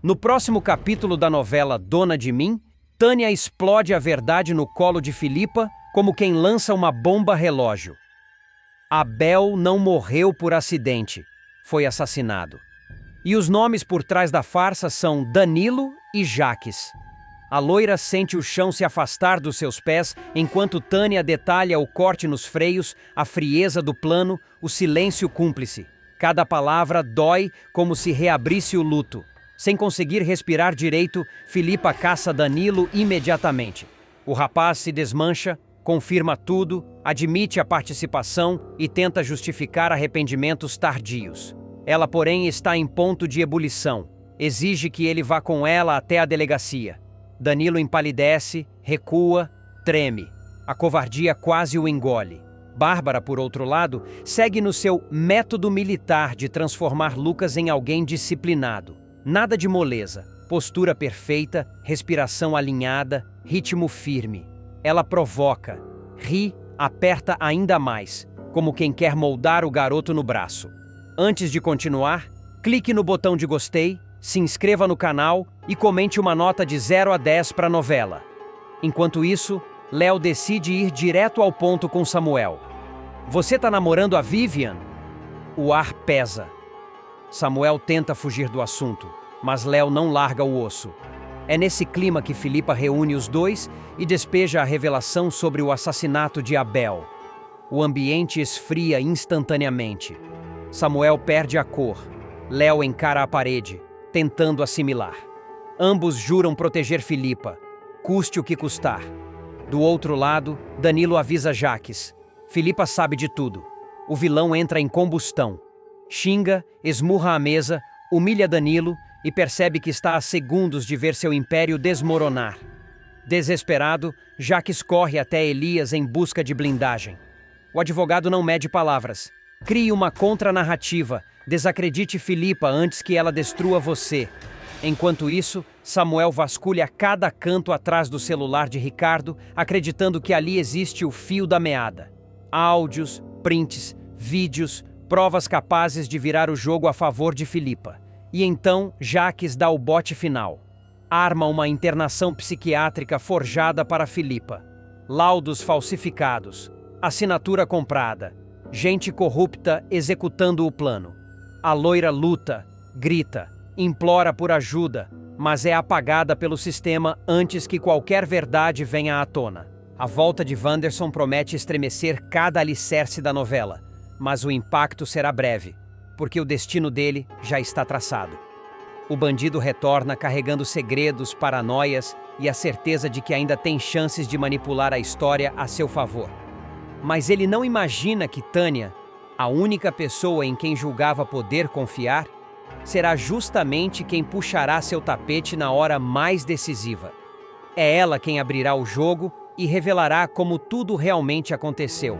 No próximo capítulo da novela Dona de Mim, Tânia explode a verdade no colo de Filipa como quem lança uma bomba relógio. Abel não morreu por acidente, foi assassinado. E os nomes por trás da farsa são Danilo e Jaques. A loira sente o chão se afastar dos seus pés enquanto Tânia detalha o corte nos freios, a frieza do plano, o silêncio cúmplice. Cada palavra dói como se reabrisse o luto. Sem conseguir respirar direito, Filipa caça Danilo imediatamente. O rapaz se desmancha, confirma tudo, admite a participação e tenta justificar arrependimentos tardios. Ela, porém, está em ponto de ebulição. Exige que ele vá com ela até a delegacia. Danilo empalidece, recua, treme. A covardia quase o engole. Bárbara, por outro lado, segue no seu método militar de transformar Lucas em alguém disciplinado. Nada de moleza, postura perfeita, respiração alinhada, ritmo firme. Ela provoca, ri, aperta ainda mais, como quem quer moldar o garoto no braço. Antes de continuar, clique no botão de gostei, se inscreva no canal e comente uma nota de 0 a 10 para a novela. Enquanto isso, Léo decide ir direto ao ponto com Samuel. Você tá namorando a Vivian? O ar pesa. Samuel tenta fugir do assunto, mas Léo não larga o osso. É nesse clima que Filipa reúne os dois e despeja a revelação sobre o assassinato de Abel. O ambiente esfria instantaneamente. Samuel perde a cor. Léo encara a parede, tentando assimilar. Ambos juram proteger Filipa, custe o que custar. Do outro lado, Danilo avisa Jaques. Filipa sabe de tudo. O vilão entra em combustão. Xinga, esmurra a mesa, humilha Danilo e percebe que está a segundos de ver seu império desmoronar. Desesperado, Jaques corre até Elias em busca de blindagem. O advogado não mede palavras. Crie uma contranarrativa, desacredite Filipa antes que ela destrua você. Enquanto isso, Samuel vasculha cada canto atrás do celular de Ricardo, acreditando que ali existe o fio da meada. Áudios, prints, vídeos, provas capazes de virar o jogo a favor de Filipa. E então, Jaques dá o bote final. Arma uma internação psiquiátrica forjada para Filipa. Laudos falsificados. Assinatura comprada. Gente corrupta executando o plano. A loira luta, grita, implora por ajuda, mas é apagada pelo sistema antes que qualquer verdade venha à tona. A volta de Wanderson promete estremecer cada alicerce da novela, mas o impacto será breve, porque o destino dele já está traçado. O bandido retorna carregando segredos, paranoias e a certeza de que ainda tem chances de manipular a história a seu favor. Mas ele não imagina que Tânia, a única pessoa em quem julgava poder confiar, será justamente quem puxará seu tapete na hora mais decisiva. É ela quem abrirá o jogo e revelará como tudo realmente aconteceu.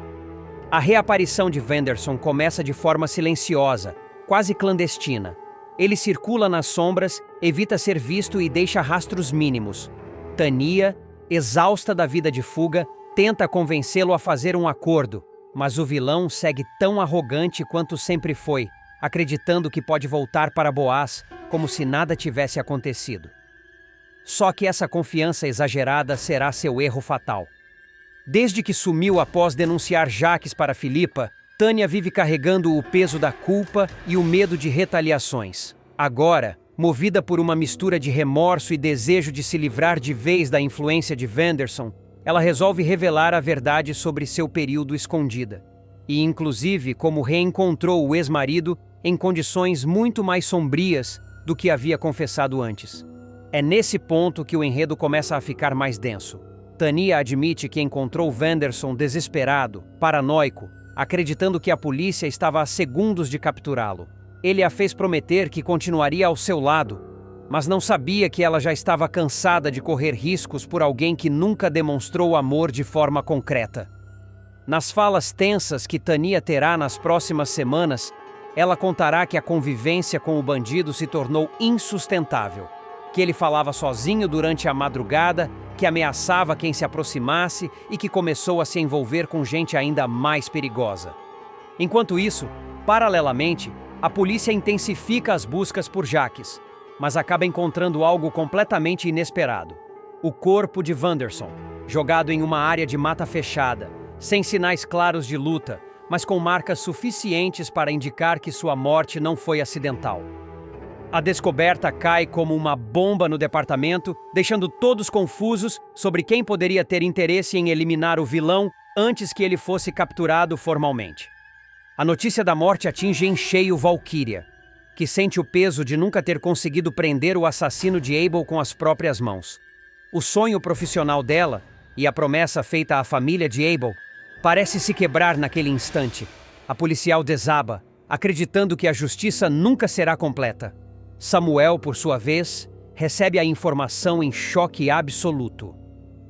A reaparição de Wanderson começa de forma silenciosa, quase clandestina. Ele circula nas sombras, evita ser visto e deixa rastros mínimos. Tânia, exausta da vida de fuga, tenta convencê-lo a fazer um acordo, mas o vilão segue tão arrogante quanto sempre foi, acreditando que pode voltar para Boaz como se nada tivesse acontecido. Só que essa confiança exagerada será seu erro fatal. Desde que sumiu após denunciar Jaques para Filipa, Tânia vive carregando o peso da culpa e o medo de retaliações. Agora, movida por uma mistura de remorso e desejo de se livrar de vez da influência de Wanderson, ela resolve revelar a verdade sobre seu período escondida. E, inclusive, como reencontrou o ex-marido em condições muito mais sombrias do que havia confessado antes. É nesse ponto que o enredo começa a ficar mais denso. Tânia admite que encontrou Wanderson desesperado, paranoico, acreditando que a polícia estava a segundos de capturá-lo. Ele a fez prometer que continuaria ao seu lado, mas não sabia que ela já estava cansada de correr riscos por alguém que nunca demonstrou amor de forma concreta. Nas falas tensas que Tânia terá nas próximas semanas, ela contará que a convivência com o bandido se tornou insustentável, que ele falava sozinho durante a madrugada, que ameaçava quem se aproximasse e que começou a se envolver com gente ainda mais perigosa. Enquanto isso, paralelamente, a polícia intensifica as buscas por Jaques. mas acaba encontrando algo completamente inesperado. O corpo de Wanderson, jogado em uma área de mata fechada, sem sinais claros de luta, mas com marcas suficientes para indicar que sua morte não foi acidental. A descoberta cai como uma bomba no departamento, deixando todos confusos sobre quem poderia ter interesse em eliminar o vilão antes que ele fosse capturado formalmente. A notícia da morte atinge em cheio Valkyria, que sente o peso de nunca ter conseguido prender o assassino de Abel com as próprias mãos. O sonho profissional dela, e a promessa feita à família de Abel, parece se quebrar naquele instante. A policial desaba, acreditando que a justiça nunca será completa. Samuel, por sua vez, recebe a informação em choque absoluto.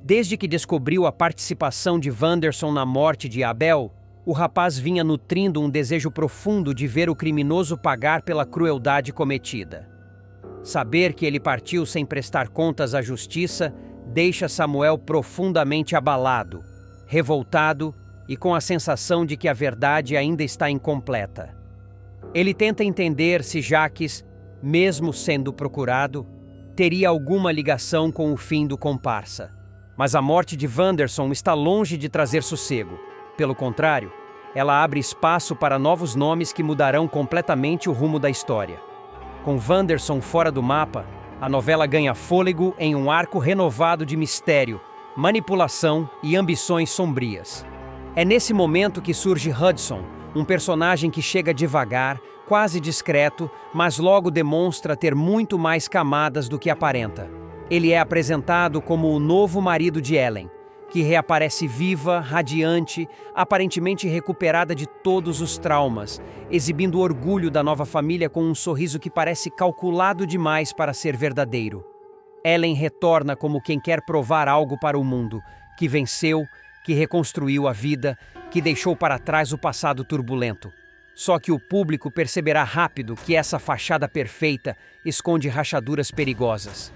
Desde que descobriu a participação de Wanderson na morte de Abel, o rapaz vinha nutrindo um desejo profundo de ver o criminoso pagar pela crueldade cometida. Saber que ele partiu sem prestar contas à justiça deixa Samuel profundamente abalado, revoltado e com a sensação de que a verdade ainda está incompleta. Ele tenta entender se Jacques, mesmo sendo procurado, teria alguma ligação com o fim do comparsa. Mas a morte de Wanderson está longe de trazer sossego. Pelo contrário, ela abre espaço para novos nomes que mudarão completamente o rumo da história. Com Wanderson fora do mapa, a novela ganha fôlego em um arco renovado de mistério, manipulação e ambições sombrias. É nesse momento que surge Hudson, um personagem que chega devagar, quase discreto, mas logo demonstra ter muito mais camadas do que aparenta. Ele é apresentado como o novo marido de Ellen, que reaparece viva, radiante, aparentemente recuperada de todos os traumas, exibindo o orgulho da nova família com um sorriso que parece calculado demais para ser verdadeiro. Ellen retorna como quem quer provar algo para o mundo, que venceu, que reconstruiu a vida, que deixou para trás o passado turbulento. Só que o público perceberá rápido que essa fachada perfeita esconde rachaduras perigosas.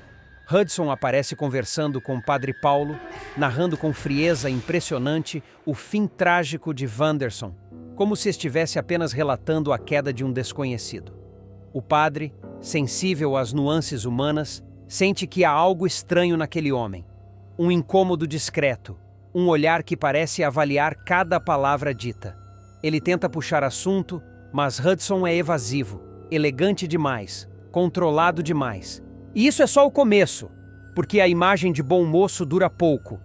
Hudson aparece conversando com o Padre Paulo, narrando com frieza impressionante o fim trágico de Wanderson, como se estivesse apenas relatando a queda de um desconhecido. O padre, sensível às nuances humanas, sente que há algo estranho naquele homem. Um incômodo discreto, um olhar que parece avaliar cada palavra dita. Ele tenta puxar assunto, mas Hudson é evasivo, elegante demais, controlado demais. E isso é só o começo, porque a imagem de bom moço dura pouco.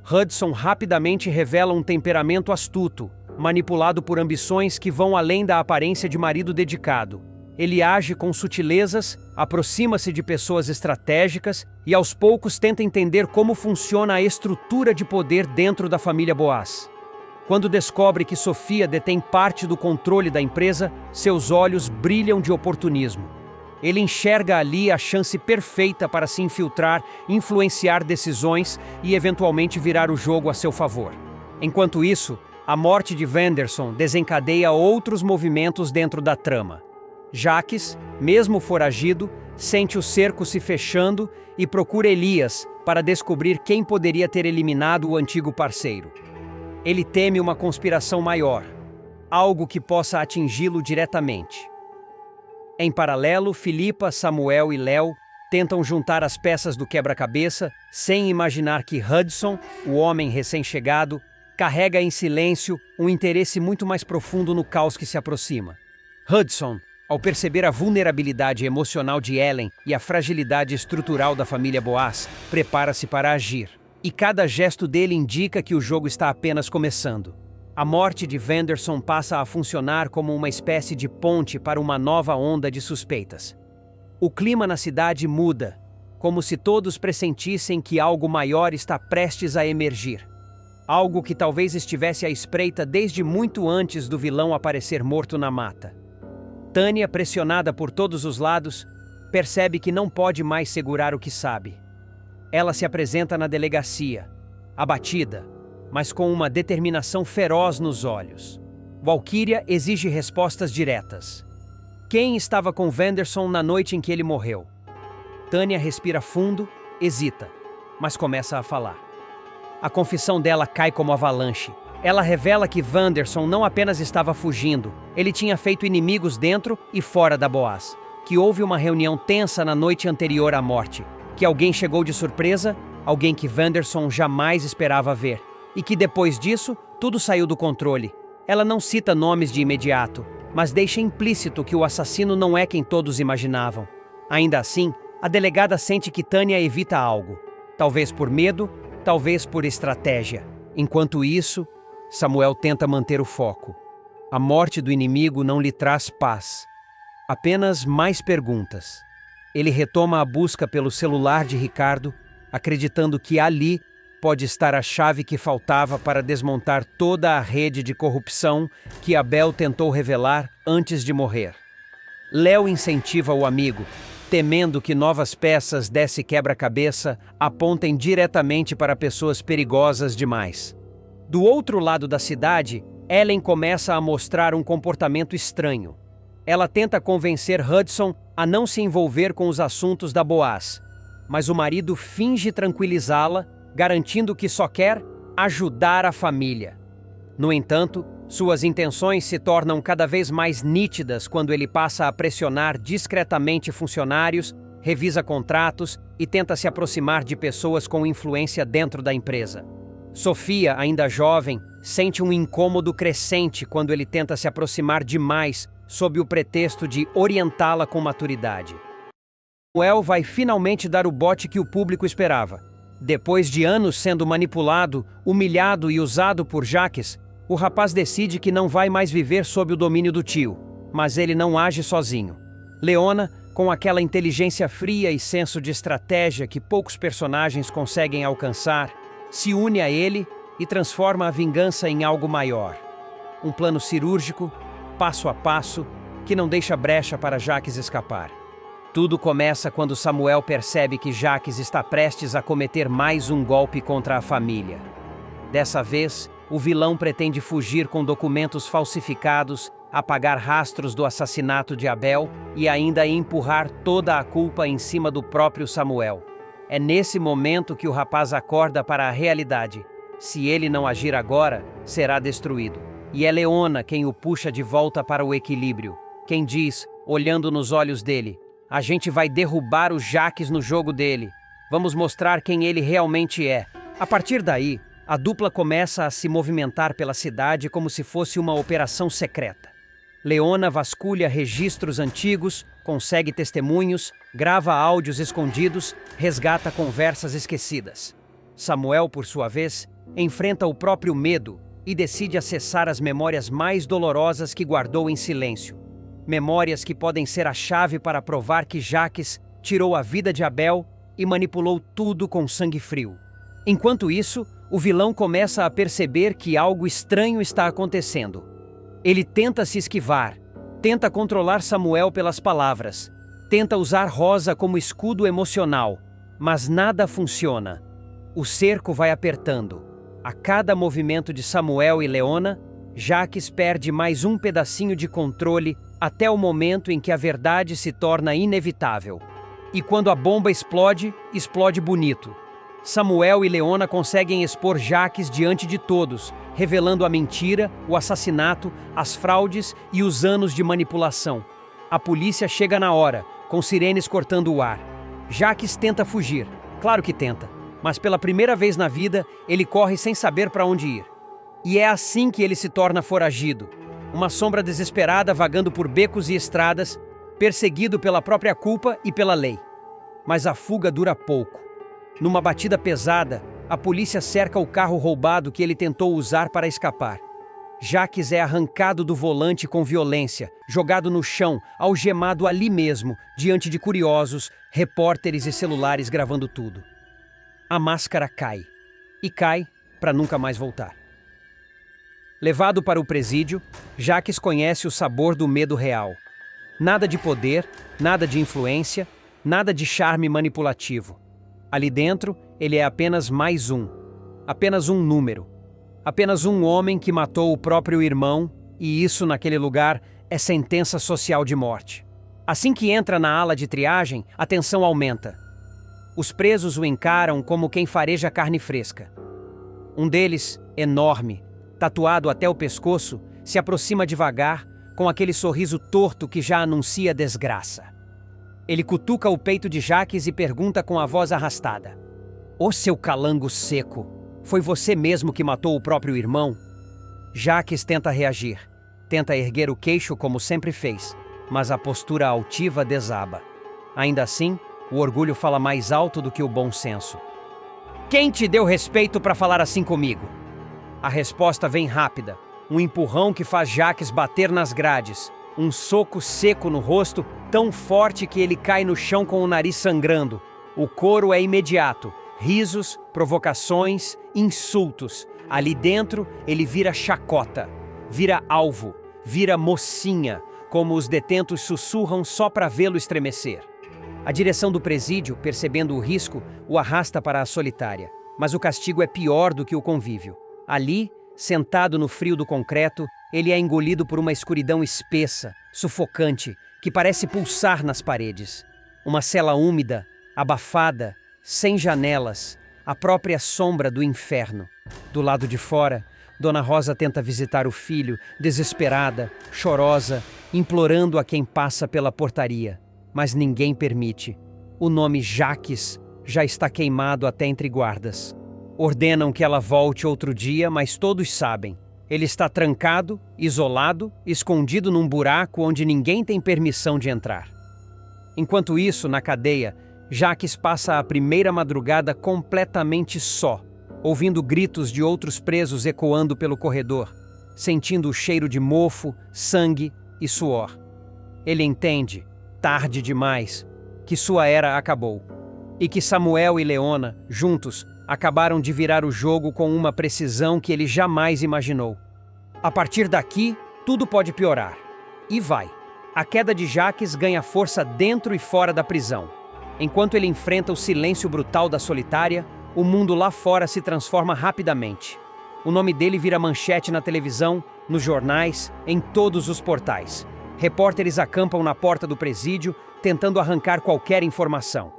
Hudson rapidamente revela um temperamento astuto, manipulado por ambições que vão além da aparência de marido dedicado. Ele age com sutilezas, aproxima-se de pessoas estratégicas e aos poucos tenta entender como funciona a estrutura de poder dentro da família Boaz. Quando descobre que Sofia detém parte do controle da empresa, seus olhos brilham de oportunismo. Ele enxerga ali a chance perfeita para se infiltrar, influenciar decisões e eventualmente virar o jogo a seu favor. Enquanto isso, a morte de Wanderson desencadeia outros movimentos dentro da trama. Jacques, mesmo foragido, sente o cerco se fechando e procura Elias para descobrir quem poderia ter eliminado o antigo parceiro. Ele teme uma conspiração maior, algo que possa atingi-lo diretamente. Em paralelo, Philippa, Samuel e Léo tentam juntar as peças do quebra-cabeça sem imaginar que Hudson, o homem recém-chegado, carrega em silêncio um interesse muito mais profundo no caos que se aproxima. Hudson, ao perceber a vulnerabilidade emocional de Ellen e a fragilidade estrutural da família Boaz, prepara-se para agir. E cada gesto dele indica que o jogo está apenas começando. A morte de Wanderson passa a funcionar como uma espécie de ponte para uma nova onda de suspeitas. O clima na cidade muda, como se todos pressentissem que algo maior está prestes a emergir. Algo que talvez estivesse à espreita desde muito antes do vilão aparecer morto na mata. Tânia, pressionada por todos os lados, percebe que não pode mais segurar o que sabe. Ela se apresenta na delegacia, abatida, mas com uma determinação feroz nos olhos. Valkyria exige respostas diretas. Quem estava com Wanderson na noite em que ele morreu? Tânia respira fundo, hesita, mas começa a falar. A confissão dela cai como avalanche. Ela revela que Wanderson não apenas estava fugindo, ele tinha feito inimigos dentro e fora da Boaz, que houve uma reunião tensa na noite anterior à morte, que alguém chegou de surpresa, alguém que Vanderson jamais esperava ver, e que depois disso, tudo saiu do controle. Ela não cita nomes de imediato, mas deixa implícito que o assassino não é quem todos imaginavam. Ainda assim, a delegada sente que Tânia evita algo. Talvez por medo, talvez por estratégia. Enquanto isso, Samuel tenta manter o foco. A morte do inimigo não lhe traz paz. Apenas mais perguntas. Ele retoma a busca pelo celular de Ricardo, acreditando que ali pode estar a chave que faltava para desmontar toda a rede de corrupção que Abel tentou revelar antes de morrer. Léo incentiva o amigo, temendo que novas peças desse quebra-cabeça apontem diretamente para pessoas perigosas demais. Do outro lado da cidade, Ellen começa a mostrar um comportamento estranho. Ela tenta convencer Hudson a não se envolver com os assuntos da Boaz, mas o marido finge tranquilizá-la, garantindo que só quer ajudar a família. No entanto, suas intenções se tornam cada vez mais nítidas quando ele passa a pressionar discretamente funcionários, revisa contratos e tenta se aproximar de pessoas com influência dentro da empresa. Sofia, ainda jovem, sente um incômodo crescente quando ele tenta se aproximar demais sob o pretexto de orientá-la com maturidade. Samuel vai finalmente dar o bote que o público esperava. Depois de anos sendo manipulado, humilhado e usado por Jacques, o rapaz decide que não vai mais viver sob o domínio do tio, mas ele não age sozinho. Leona, com aquela inteligência fria e senso de estratégia que poucos personagens conseguem alcançar, se une a ele e transforma a vingança em algo maior. Um plano cirúrgico, passo a passo, que não deixa brecha para Jacques escapar. Tudo começa quando Samuel percebe que Jacques está prestes a cometer mais um golpe contra a família. Dessa vez, o vilão pretende fugir com documentos falsificados, apagar rastros do assassinato de Abel e ainda empurrar toda a culpa em cima do próprio Samuel. É nesse momento que o rapaz acorda para a realidade. Se ele não agir agora, será destruído. E é Leona quem o puxa de volta para o equilíbrio. Quem diz, olhando nos olhos dele: "A gente vai derrubar o Jacques no jogo dele. Vamos mostrar quem ele realmente é." A partir daí, a dupla começa a se movimentar pela cidade como se fosse uma operação secreta. Leona vasculha registros antigos, consegue testemunhos, grava áudios escondidos, resgata conversas esquecidas. Samuel, por sua vez, enfrenta o próprio medo e decide acessar as memórias mais dolorosas que guardou em silêncio. Memórias que podem ser a chave para provar que Jacques tirou a vida de Abel e manipulou tudo com sangue frio. Enquanto isso, o vilão começa a perceber que algo estranho está acontecendo. Ele tenta se esquivar, tenta controlar Samuel pelas palavras, tenta usar Rosa como escudo emocional, mas nada funciona. O cerco vai apertando. A cada movimento de Samuel e Leona, Jacques perde mais um pedacinho de controle até o momento em que a verdade se torna inevitável. E quando a bomba explode, explode bonito. Samuel e Leona conseguem expor Jacques diante de todos, revelando a mentira, o assassinato, as fraudes e os anos de manipulação. A polícia chega na hora, com sirenes cortando o ar. Jacques tenta fugir, claro que tenta, mas pela primeira vez na vida, ele corre sem saber para onde ir. E é assim que ele se torna foragido, uma sombra desesperada vagando por becos e estradas, perseguido pela própria culpa e pela lei. Mas a fuga dura pouco. Numa batida pesada, a polícia cerca o carro roubado que ele tentou usar para escapar. Jacques é arrancado do volante com violência, jogado no chão, algemado ali mesmo, diante de curiosos, repórteres e celulares gravando tudo. A máscara cai. E cai para nunca mais voltar. Levado para o presídio, Jacques conhece o sabor do medo real. Nada de poder, nada de influência, nada de charme manipulativo. Ali dentro, ele é apenas mais um. Apenas um número. Apenas um homem que matou o próprio irmão, e isso, naquele lugar, é sentença social de morte. Assim que entra na ala de triagem, a tensão aumenta. Os presos o encaram como quem fareja carne fresca. Um deles, enorme, tatuado até o pescoço, se aproxima devagar, com aquele sorriso torto que já anuncia desgraça. Ele cutuca o peito de Jaques e pergunta com a voz arrastada: "Ô seu calango seco, foi você mesmo que matou o próprio irmão?" Jaques tenta reagir, tenta erguer o queixo como sempre fez, mas a postura altiva desaba. Ainda assim, o orgulho fala mais alto do que o bom senso. "Quem te deu respeito para falar assim comigo?" A resposta vem rápida, um empurrão que faz Jaques bater nas grades, um soco seco no rosto tão forte que ele cai no chão com o nariz sangrando. O coro é imediato, risos, provocações, insultos. Ali dentro, ele vira chacota, vira alvo, vira mocinha, como os detentos sussurram só para vê-lo estremecer. A direção do presídio, percebendo o risco, o arrasta para a solitária. Mas o castigo é pior do que o convívio. Ali, sentado no frio do concreto, ele é engolido por uma escuridão espessa, sufocante, que parece pulsar nas paredes. Uma cela úmida, abafada, sem janelas, a própria sombra do inferno. Do lado de fora, Dona Rosa tenta visitar o filho, desesperada, chorosa, implorando a quem passa pela portaria. Mas ninguém permite. O nome Jaques já está queimado até entre guardas. Ordenam que ela volte outro dia, mas todos sabem. Ele está trancado, isolado, escondido num buraco onde ninguém tem permissão de entrar. Enquanto isso, na cadeia, Jaques passa a primeira madrugada completamente só, ouvindo gritos de outros presos ecoando pelo corredor, sentindo o cheiro de mofo, sangue e suor. Ele entende, tarde demais, que sua era acabou, e que Samuel e Leona, juntos, acabaram de virar o jogo com uma precisão que ele jamais imaginou. A partir daqui, tudo pode piorar. E vai. A queda de Jaques ganha força dentro e fora da prisão. Enquanto ele enfrenta o silêncio brutal da solitária, o mundo lá fora se transforma rapidamente. O nome dele vira manchete na televisão, nos jornais, em todos os portais. Repórteres acampam na porta do presídio, tentando arrancar qualquer informação.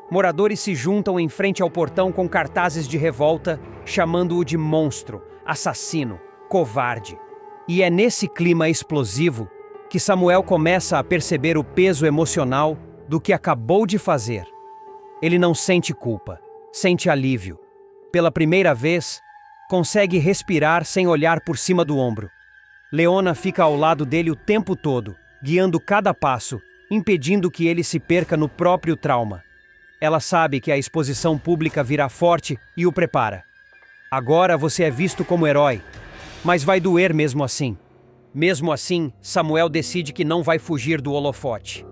Moradores se juntam em frente ao portão com cartazes de revolta, chamando-o de monstro, assassino, covarde. E é nesse clima explosivo que Samuel começa a perceber o peso emocional do que acabou de fazer. Ele não sente culpa, sente alívio. Pela primeira vez, consegue respirar sem olhar por cima do ombro. Leona fica ao lado dele o tempo todo, guiando cada passo, impedindo que ele se perca no próprio trauma. Ela sabe que a exposição pública virá forte e o prepara. Agora você é visto como herói, mas vai doer mesmo assim. Mesmo assim, Samuel decide que não vai fugir do holofote.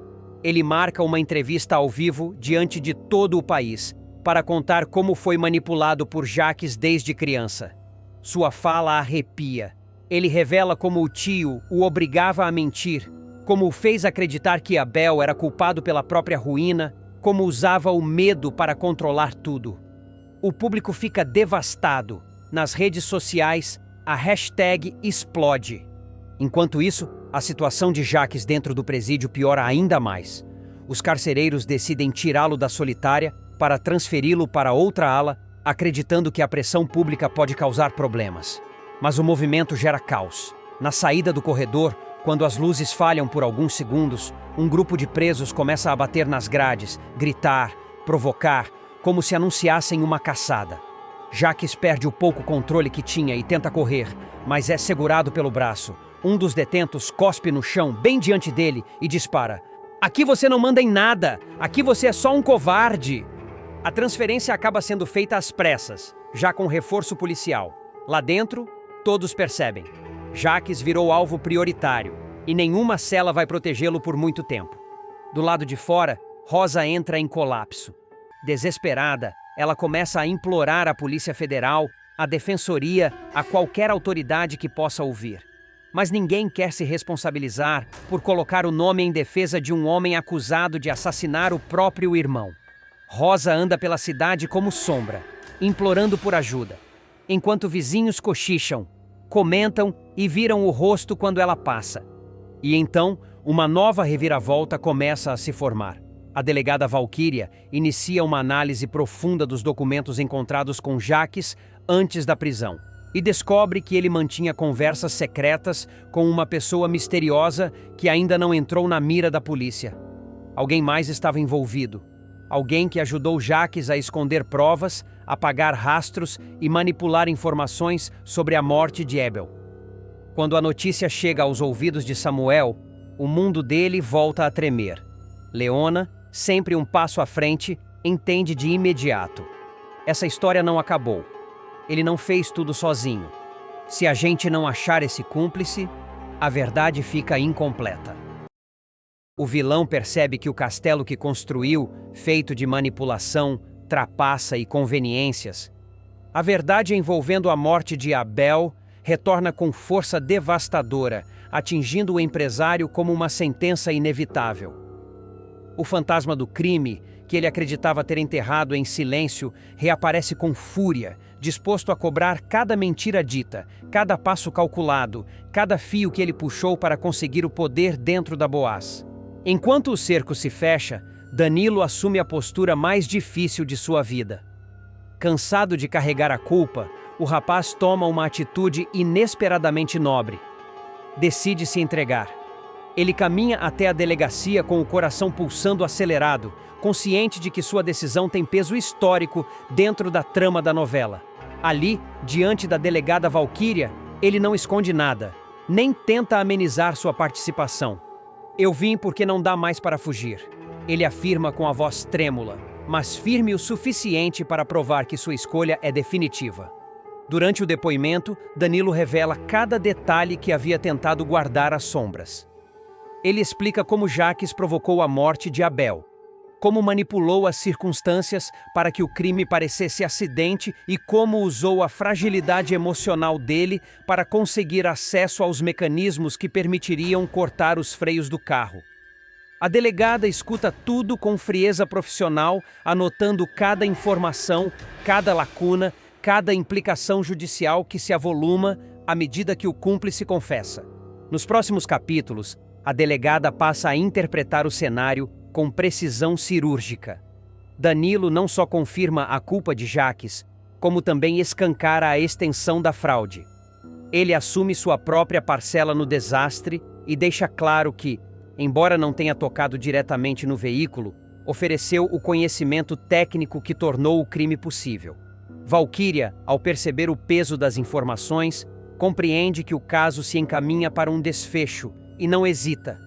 Ele marca uma entrevista ao vivo diante de todo o país, para contar como foi manipulado por Jaques desde criança. Sua fala arrepia. Ele revela como o tio o obrigava a mentir, como o fez acreditar que Abel era culpado pela própria ruína, como usava o medo para controlar tudo. O público fica devastado. Nas redes sociais, a hashtag explode. Enquanto isso, a situação de Jaques dentro do presídio piora ainda mais. Os carcereiros decidem tirá-lo da solitária para transferi-lo para outra ala, acreditando que a pressão pública pode causar problemas. Mas o movimento gera caos. Na saída do corredor, quando as luzes falham por alguns segundos, um grupo de presos começa a bater nas grades, gritar, provocar, como se anunciassem uma caçada. Jaques perde o pouco controle que tinha e tenta correr, mas é segurado pelo braço. Um dos detentos cospe no chão bem diante dele e dispara: "Aqui você não manda em nada! Aqui você é só um covarde!" A transferência acaba sendo feita às pressas, já com reforço policial. Lá dentro, todos percebem. Jaques virou alvo prioritário e nenhuma cela vai protegê-lo por muito tempo. Do lado de fora, Rosa entra em colapso. Desesperada, ela começa a implorar à Polícia Federal, à Defensoria, a qualquer autoridade que possa ouvir. Mas ninguém quer se responsabilizar por colocar o nome em defesa de um homem acusado de assassinar o próprio irmão. Rosa anda pela cidade como sombra, implorando por ajuda, enquanto vizinhos cochicham, comentam e viram o rosto quando ela passa. E então, uma nova reviravolta começa a se formar. A delegada Valquíria inicia uma análise profunda dos documentos encontrados com Jaques antes da prisão e descobre que ele mantinha conversas secretas com uma pessoa misteriosa que ainda não entrou na mira da polícia. Alguém mais estava envolvido. Alguém que ajudou Jacques a esconder provas, apagar rastros e manipular informações sobre a morte de Abel. Quando a notícia chega aos ouvidos de Samuel, o mundo dele volta a tremer. Leona, sempre um passo à frente, entende de imediato. Essa história não acabou. Ele não fez tudo sozinho. Se a gente não achar esse cúmplice, a verdade fica incompleta. O vilão percebe que o castelo que construiu, feito de manipulação, trapaça e conveniências, a verdade envolvendo a morte de Abel retorna com força devastadora, atingindo o empresário como uma sentença inevitável. O fantasma do crime, que ele acreditava ter enterrado em silêncio, reaparece com fúria, disposto a cobrar cada mentira dita, cada passo calculado, cada fio que ele puxou para conseguir o poder dentro da Boaz. Enquanto o cerco se fecha, Danilo assume a postura mais difícil de sua vida. Cansado de carregar a culpa, o rapaz toma uma atitude inesperadamente nobre. Decide se entregar. Ele caminha até a delegacia com o coração pulsando acelerado, consciente de que sua decisão tem peso histórico dentro da trama da novela. Ali, diante da delegada Valquíria, ele não esconde nada, nem tenta amenizar sua participação. Eu vim porque não dá mais para fugir. Ele afirma com a voz trêmula, mas firme o suficiente para provar que sua escolha é definitiva. Durante o depoimento, Danilo revela cada detalhe que havia tentado guardar às sombras. Ele explica como Jacques provocou a morte de Abel, como manipulou as circunstâncias para que o crime parecesse acidente e como usou a fragilidade emocional dele para conseguir acesso aos mecanismos que permitiriam cortar os freios do carro. A delegada escuta tudo com frieza profissional, anotando cada informação, cada lacuna, cada implicação judicial que se avoluma à medida que o cúmplice confessa. Nos próximos capítulos, a delegada passa a interpretar o cenário com precisão cirúrgica. Danilo não só confirma a culpa de Jacques, como também escancara a extensão da fraude. Ele assume sua própria parcela no desastre e deixa claro que, embora não tenha tocado diretamente no veículo, ofereceu o conhecimento técnico que tornou o crime possível. Valquíria, ao perceber o peso das informações, compreende que o caso se encaminha para um desfecho e não hesita.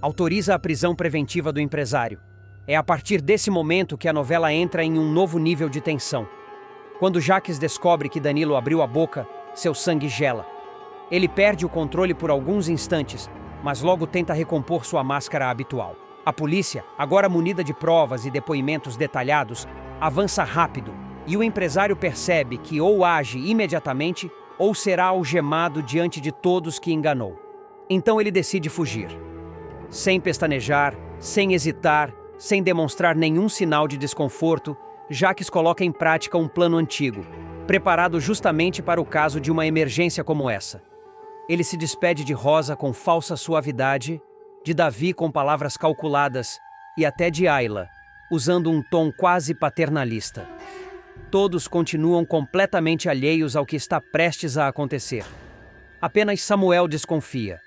Autoriza a prisão preventiva do empresário. É a partir desse momento que a novela entra em um novo nível de tensão. Quando Jacques descobre que Danilo abriu a boca, seu sangue gela. Ele perde o controle por alguns instantes, mas logo tenta recompor sua máscara habitual. A polícia, agora munida de provas e depoimentos detalhados, avança rápido, e o empresário percebe que ou age imediatamente ou será algemado diante de todos que enganou. Então ele decide fugir. Sem pestanejar, sem hesitar, sem demonstrar nenhum sinal de desconforto, Jacques coloca em prática um plano antigo, preparado justamente para o caso de uma emergência como essa. Ele se despede de Rosa com falsa suavidade, de Davi com palavras calculadas e até de Ayla, usando um tom quase paternalista. Todos continuam completamente alheios ao que está prestes a acontecer. Apenas Samuel desconfia.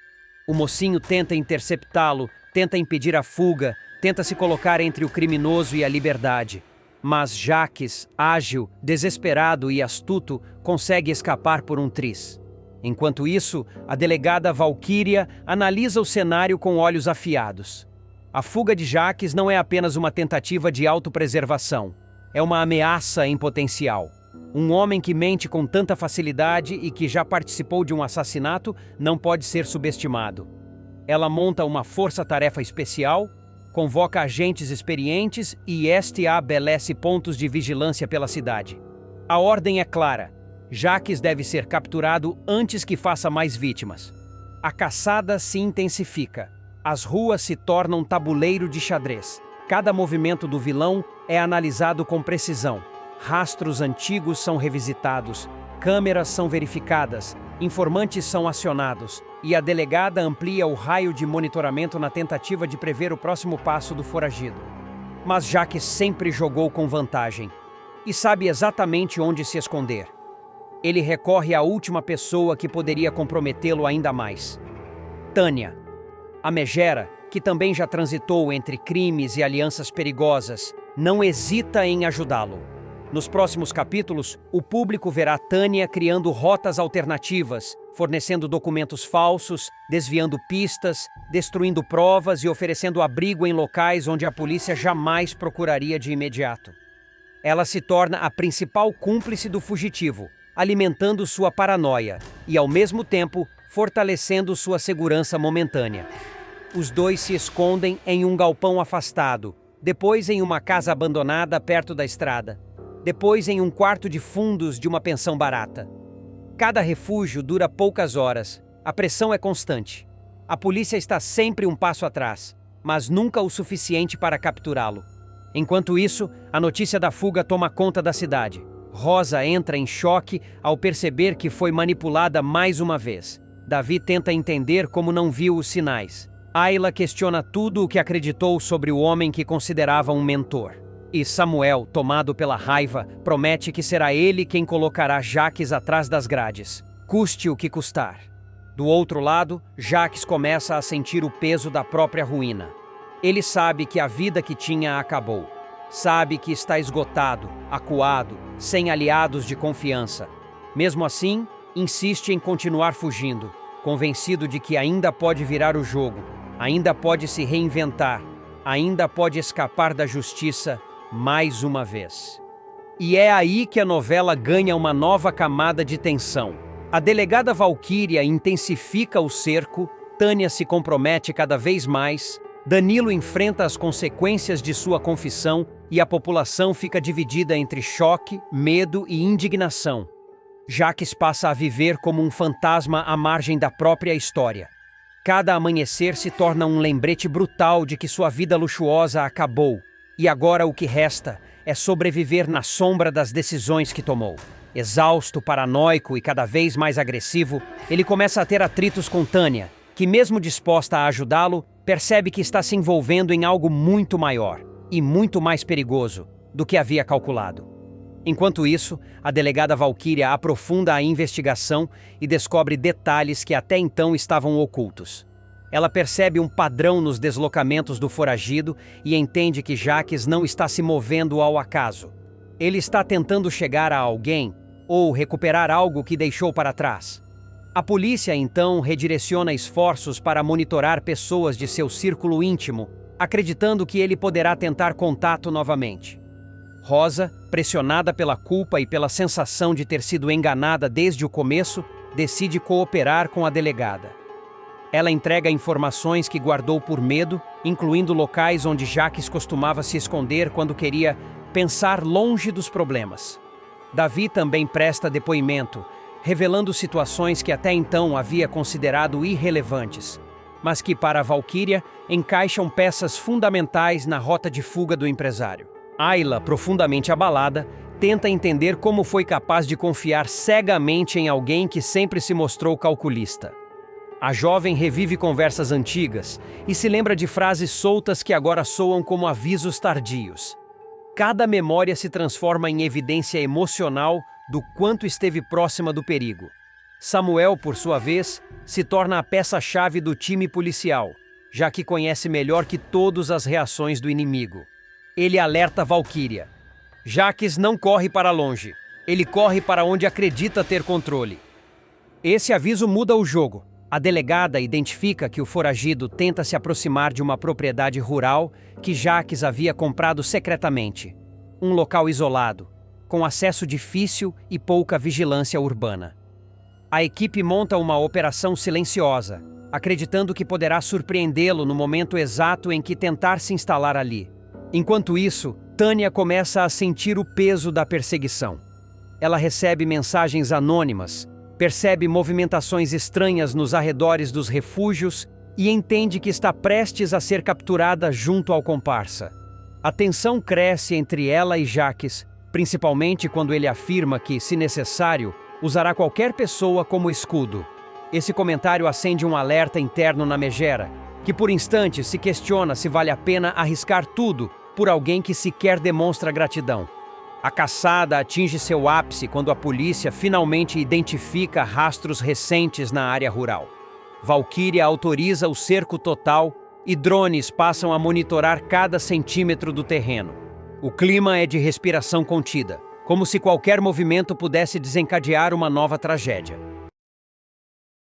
O mocinho tenta interceptá-lo, tenta impedir a fuga, tenta se colocar entre o criminoso e a liberdade. Mas Jacques, ágil, desesperado e astuto, consegue escapar por um triz. Enquanto isso, a delegada Valquíria analisa o cenário com olhos afiados. A fuga de Jacques não é apenas uma tentativa de autopreservação. É uma ameaça em potencial. Um homem que mente com tanta facilidade e que já participou de um assassinato não pode ser subestimado. Ela monta uma força-tarefa especial, convoca agentes experientes e estabelece pontos de vigilância pela cidade. A ordem é clara. Jacques deve ser capturado antes que faça mais vítimas. A caçada se intensifica. As ruas se tornam tabuleiro de xadrez. Cada movimento do vilão é analisado com precisão. Rastros antigos são revisitados, câmeras são verificadas, informantes são acionados e a delegada amplia o raio de monitoramento na tentativa de prever o próximo passo do foragido. Mas Jacques sempre jogou com vantagem e sabe exatamente onde se esconder. Ele recorre à última pessoa que poderia comprometê-lo ainda mais. Tânia, a megera, que também já transitou entre crimes e alianças perigosas, não hesita em ajudá-lo. Nos próximos capítulos, o público verá Tânia criando rotas alternativas, fornecendo documentos falsos, desviando pistas, destruindo provas e oferecendo abrigo em locais onde a polícia jamais procuraria de imediato. Ela se torna a principal cúmplice do fugitivo, alimentando sua paranoia e, ao mesmo tempo, fortalecendo sua segurança momentânea. Os dois se escondem em um galpão afastado, depois em uma casa abandonada perto da estrada, depois em um quarto de fundos de uma pensão barata. Cada refúgio dura poucas horas, a pressão é constante. A polícia está sempre um passo atrás, mas nunca o suficiente para capturá-lo. Enquanto isso, a notícia da fuga toma conta da cidade. Rosa entra em choque ao perceber que foi manipulada mais uma vez. Davi tenta entender como não viu os sinais. Ayla questiona tudo o que acreditou sobre o homem que considerava um mentor. E Samuel, tomado pela raiva, promete que será ele quem colocará Jaques atrás das grades, custe o que custar. Do outro lado, Jaques começa a sentir o peso da própria ruína. Ele sabe que a vida que tinha acabou. Sabe que está esgotado, acuado, sem aliados de confiança. Mesmo assim, insiste em continuar fugindo, convencido de que ainda pode virar o jogo, ainda pode se reinventar, ainda pode escapar da justiça mais uma vez. E é aí que a novela ganha uma nova camada de tensão. A delegada Valquíria intensifica o cerco, Tânia se compromete cada vez mais, Danilo enfrenta as consequências de sua confissão e a população fica dividida entre choque, medo e indignação. Jaques passa a viver como um fantasma à margem da própria história. Cada amanhecer se torna um lembrete brutal de que sua vida luxuosa acabou, e agora o que resta é sobreviver na sombra das decisões que tomou. Exausto, paranoico e cada vez mais agressivo, ele começa a ter atritos com Tânia, que mesmo disposta a ajudá-lo, percebe que está se envolvendo em algo muito maior e muito mais perigoso do que havia calculado. Enquanto isso, a delegada Valquíria aprofunda a investigação e descobre detalhes que até então estavam ocultos. Ela percebe um padrão nos deslocamentos do foragido e entende que Jaques não está se movendo ao acaso. Ele está tentando chegar a alguém ou recuperar algo que deixou para trás. A polícia, então, redireciona esforços para monitorar pessoas de seu círculo íntimo, acreditando que ele poderá tentar contato novamente. Rosa, pressionada pela culpa e pela sensação de ter sido enganada desde o começo, decide cooperar com a delegada. Ela entrega informações que guardou por medo, incluindo locais onde Jaques costumava se esconder quando queria pensar longe dos problemas. Davi também presta depoimento, revelando situações que até então havia considerado irrelevantes, mas que para Valquíria encaixam peças fundamentais na rota de fuga do empresário. Ayla, profundamente abalada, tenta entender como foi capaz de confiar cegamente em alguém que sempre se mostrou calculista. A jovem revive conversas antigas e se lembra de frases soltas que agora soam como avisos tardios. Cada memória se transforma em evidência emocional do quanto esteve próxima do perigo. Samuel, por sua vez, se torna a peça-chave do time policial, já que conhece melhor que todos as reações do inimigo. Ele alerta Valquíria. Jaques não corre para longe, ele corre para onde acredita ter controle. Esse aviso muda o jogo. A delegada identifica que o foragido tenta se aproximar de uma propriedade rural que Jaques havia comprado secretamente. Um local isolado, com acesso difícil e pouca vigilância urbana. A equipe monta uma operação silenciosa, acreditando que poderá surpreendê-lo no momento exato em que tentar se instalar ali. Enquanto isso, Tânia começa a sentir o peso da perseguição. Ela recebe mensagens anônimas, percebe movimentações estranhas nos arredores dos refúgios e entende que está prestes a ser capturada junto ao comparsa. A tensão cresce entre ela e Jaques, principalmente quando ele afirma que, se necessário, usará qualquer pessoa como escudo. Esse comentário acende um alerta interno na megera, que por instantes se questiona se vale a pena arriscar tudo por alguém que sequer demonstra gratidão. A caçada atinge seu ápice quando a polícia finalmente identifica rastros recentes na área rural. Valquíria autoriza o cerco total e drones passam a monitorar cada centímetro do terreno. O clima é de respiração contida, como se qualquer movimento pudesse desencadear uma nova tragédia.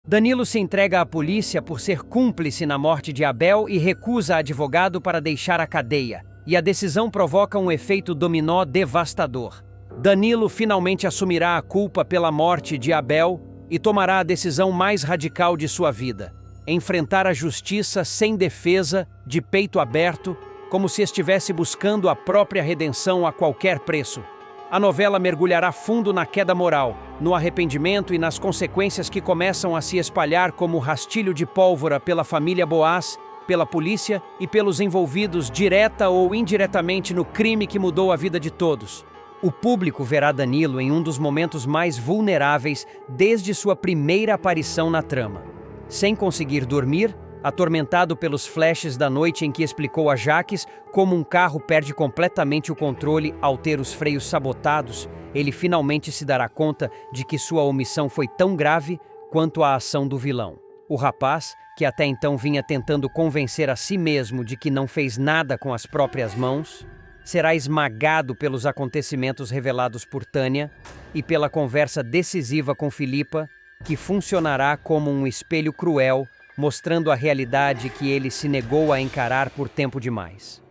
Danilo se entrega à polícia por ser cúmplice na morte de Abel e recusa advogado para deixar a cadeia, e a decisão provoca um efeito dominó devastador. Danilo finalmente assumirá a culpa pela morte de Abel e tomará a decisão mais radical de sua vida: enfrentar a justiça sem defesa, de peito aberto, como se estivesse buscando a própria redenção a qualquer preço. A novela mergulhará fundo na queda moral, no arrependimento e nas consequências que começam a se espalhar como rastilho de pólvora pela família Boaz, pela polícia e pelos envolvidos direta ou indiretamente no crime que mudou a vida de todos. O público verá Danilo em um dos momentos mais vulneráveis desde sua primeira aparição na trama. Sem conseguir dormir, atormentado pelos flashes da noite em que explicou a Jaques como um carro perde completamente o controle ao ter os freios sabotados, ele finalmente se dará conta de que sua omissão foi tão grave quanto a ação do vilão. O rapaz, que até então vinha tentando convencer a si mesmo de que não fez nada com as próprias mãos, será esmagado pelos acontecimentos revelados por Tânia e pela conversa decisiva com Filipa, que funcionará como um espelho cruel, mostrando a realidade que ele se negou a encarar por tempo demais.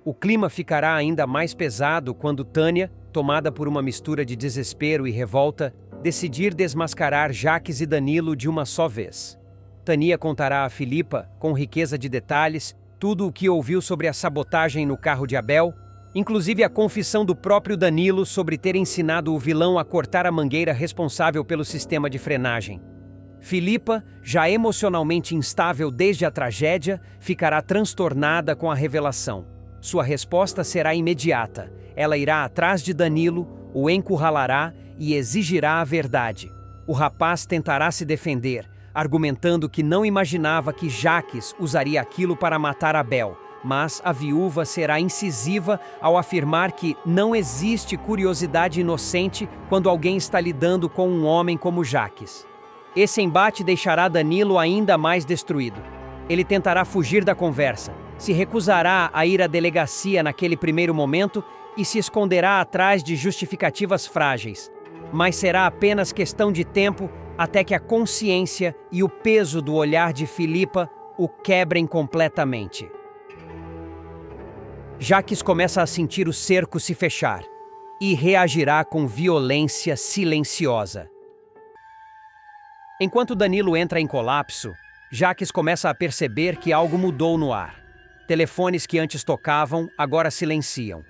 O clima ficará ainda mais pesado quando Tânia, tomada por uma mistura de desespero e revolta, decidir desmascarar Jaques e Danilo de uma só vez. Tânia contará a Filipa, com riqueza de detalhes, tudo o que ouviu sobre a sabotagem no carro de Abel, inclusive a confissão do próprio Danilo sobre ter ensinado o vilão a cortar a mangueira responsável pelo sistema de frenagem. Filipa, já emocionalmente instável desde a tragédia, ficará transtornada com a revelação. Sua resposta será imediata. Ela irá atrás de Danilo, o encurralará e exigirá a verdade. O rapaz tentará se defender, argumentando que não imaginava que Jaques usaria aquilo para matar Abel, mas a viúva será incisiva ao afirmar que não existe curiosidade inocente quando alguém está lidando com um homem como Jaques. Esse embate deixará Danilo ainda mais destruído. Ele tentará fugir da conversa, se recusará a ir à delegacia naquele primeiro momento e se esconderá atrás de justificativas frágeis. Mas será apenas questão de tempo até que a consciência e o peso do olhar de Filipa o quebrem completamente. Jaques começa a sentir o cerco se fechar e reagirá com violência silenciosa. Enquanto Danilo entra em colapso, Jaques começa a perceber que algo mudou no ar. Telefones que antes tocavam, agora silenciam.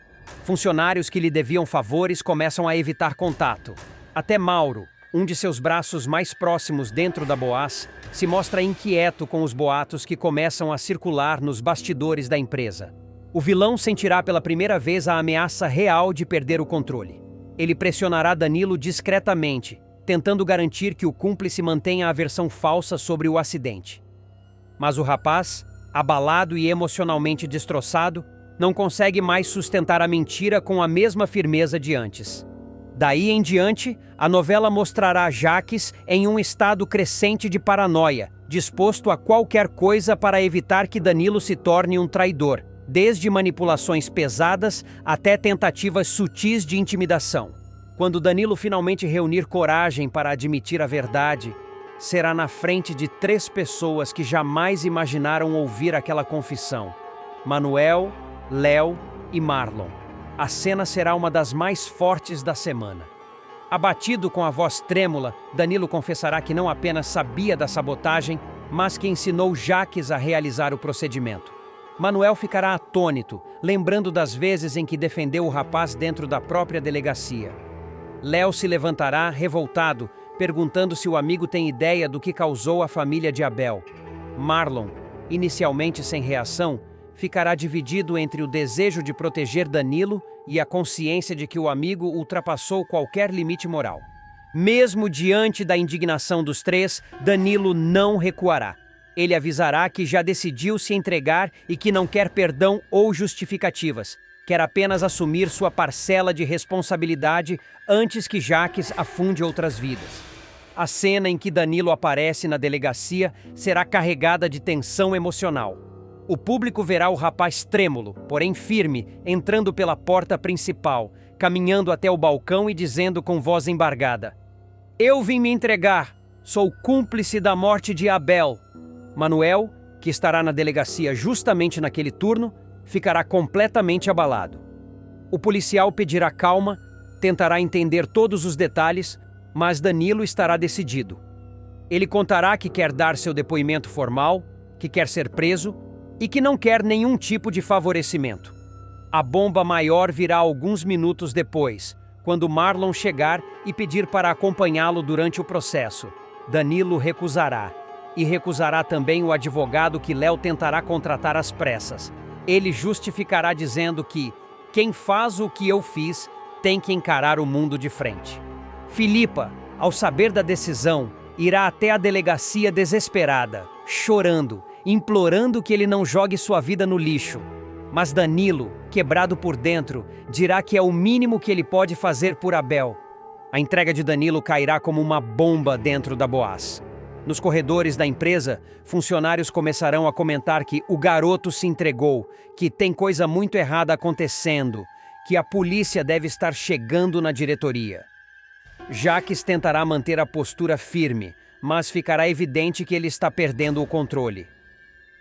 Funcionários que lhe deviam favores começam a evitar contato. Até Mauro, um de seus braços mais próximos dentro da Boaz, se mostra inquieto com os boatos que começam a circular nos bastidores da empresa. O vilão sentirá pela primeira vez a ameaça real de perder o controle. Ele pressionará Danilo discretamente, tentando garantir que o cúmplice mantenha a versão falsa sobre o acidente. Mas o rapaz, abalado e emocionalmente destroçado, não consegue mais sustentar a mentira com a mesma firmeza de antes. Daí em diante, a novela mostrará Jaques em um estado crescente de paranoia, disposto a qualquer coisa para evitar que Danilo se torne um traidor, desde manipulações pesadas até tentativas sutis de intimidação. Quando Danilo finalmente reunir coragem para admitir a verdade, será na frente de 3 pessoas que jamais imaginaram ouvir aquela confissão: Manuel, Léo e Marlon. A cena será uma das mais fortes da semana. Abatido com a voz trêmula, Danilo confessará que não apenas sabia da sabotagem, mas que ensinou Jaques a realizar o procedimento. Manuel ficará atônito, lembrando das vezes em que defendeu o rapaz dentro da própria delegacia. Léo se levantará, revoltado, perguntando se o amigo tem ideia do que causou à família de Abel. Marlon, inicialmente sem reação, ficará dividido entre o desejo de proteger Danilo e a consciência de que o amigo ultrapassou qualquer limite moral. Mesmo diante da indignação dos 3, Danilo não recuará. Ele avisará que já decidiu se entregar e que não quer perdão ou justificativas. Quer apenas assumir sua parcela de responsabilidade antes que Jaques afunde outras vidas. A cena em que Danilo aparece na delegacia será carregada de tensão emocional. O público verá o rapaz trêmulo, porém firme, entrando pela porta principal, caminhando até o balcão e dizendo com voz embargada: "Eu vim me entregar, sou cúmplice da morte de Abel." Manuel, que estará na delegacia justamente naquele turno, ficará completamente abalado. O policial pedirá calma, tentará entender todos os detalhes, mas Danilo estará decidido. Ele contará que quer dar seu depoimento formal, que quer ser preso e que não quer nenhum tipo de favorecimento. A bomba maior virá alguns minutos depois, quando Marlon chegar e pedir para acompanhá-lo durante o processo. Danilo recusará. E recusará também o advogado que Léo tentará contratar às pressas. Ele justificará dizendo que quem faz o que eu fiz tem que encarar o mundo de frente. Filipa, ao saber da decisão, irá até a delegacia desesperada, chorando, implorando que ele não jogue sua vida no lixo. Mas Danilo, quebrado por dentro, dirá que é o mínimo que ele pode fazer por Abel. A entrega de Danilo cairá como uma bomba dentro da Boaz. Nos corredores da empresa, funcionários começarão a comentar que o garoto se entregou, que tem coisa muito errada acontecendo, que a polícia deve estar chegando na diretoria. Jacques tentará manter a postura firme, mas ficará evidente que ele está perdendo o controle.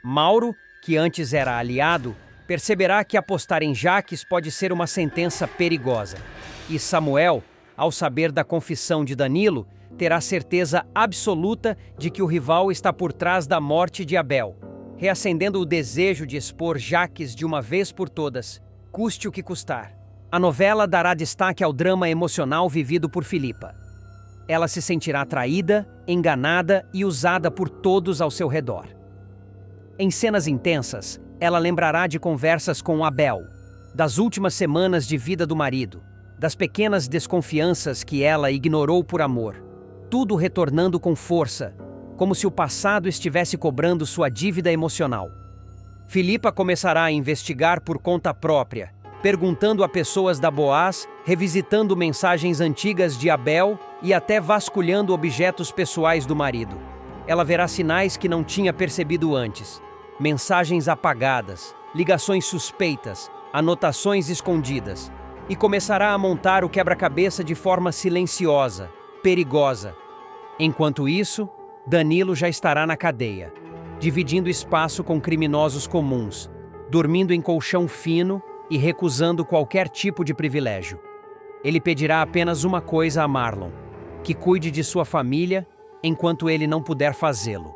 Mauro, que antes era aliado, perceberá que apostar em Jacques pode ser uma sentença perigosa. E Samuel, ao saber da confissão de Danilo, terá certeza absoluta de que o rival está por trás da morte de Abel, reacendendo o desejo de expor Jacques de uma vez por todas, custe o que custar. A novela dará destaque ao drama emocional vivido por Filipa. Ela se sentirá traída, enganada e usada por todos ao seu redor. Em cenas intensas, ela lembrará de conversas com Abel, das últimas semanas de vida do marido, das pequenas desconfianças que ela ignorou por amor. Tudo retornando com força, como se o passado estivesse cobrando sua dívida emocional. Filipa começará a investigar por conta própria, perguntando a pessoas da Boaz, revisitando mensagens antigas de Abel e até vasculhando objetos pessoais do marido. Ela verá sinais que não tinha percebido antes: mensagens apagadas, ligações suspeitas, anotações escondidas, e começará a montar o quebra-cabeça de forma silenciosa, perigosa. Enquanto isso, Danilo já estará na cadeia, dividindo espaço com criminosos comuns, dormindo em colchão fino e recusando qualquer tipo de privilégio. Ele pedirá apenas uma coisa a Marlon: que cuide de sua família enquanto ele não puder fazê-lo.